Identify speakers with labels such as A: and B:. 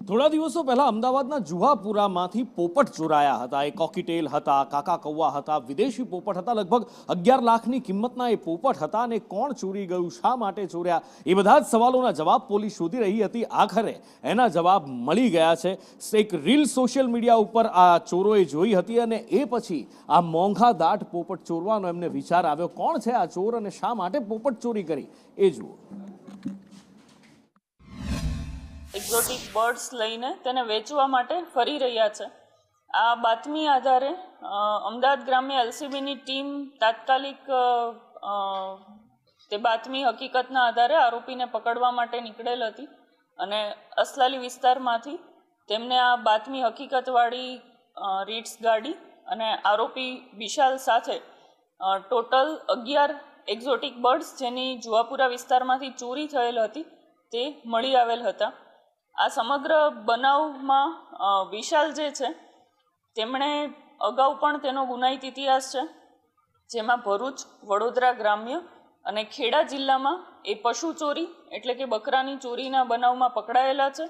A: થોડા દિવસો પહેલા અમદાવાદના જુહાપુરામાંથી પોપટ ચોરાયા હતા। એ કોકીટેલ હતા, કાકા કૌવા હતા, વિદેશી પોપટ હતા। લગભગ 11 લાખની કિંમતના એ પોપટ હતા અને કોણ ચોરી ગયું, શા માટે ચોર્યા, એ બધા જ સવાલોના જવાબ પોલીસ શોધી રહી હતી। આખરે એના જવાબ મળી ગયા છે। એક રીલ સોશિયલ મીડિયા ઉપર આ ચોરોએ જોઈ હતી અને એ પછી આ મોંઘા દાટ પોપટ ચોરવાનો એમને વિચાર આવ્યો। કોણ છે આ ચોર અને શા માટે પોપટ ચોરી કરી, એ જુઓ।
B: એક્ઝોટિક બર્ડ્સ લઈને તેને વેચવા માટે ફરી રહ્યા છે। આ બાતમી આધારે અમદાવાદ ગ્રામ્ય એલસીબીની ટીમ તાત્કાલિક તે બાતમી હકીકતના આધારે આરોપીને પકડવા માટે નીકળેલ હતી અને અસલાલી વિસ્તારમાંથી તેમને આ બાતમી હકીકતવાળી રીટ્સ ગાડી અને આરોપી વિશાલ સાથે ટોટલ 11 એક્ઝોટિક બર્ડ્સ જેની જુહાપુરા વિસ્તારમાંથી ચોરી થયેલ હતી તે મળી આવેલ હતા। આ સમગ્ર બનાવમાં વિશાલ જે છે તેમણે અગાઉ પણ તેનો ગુનાહિત ઇતિહાસ છે, જેમાં ભરૂચ, વડોદરા ગ્રામ્ય અને ખેડા જિલ્લામાં એ પશુ ચોરી એટલે કે બકરાની ચોરીના બનાવમાં પકડાયેલા છે।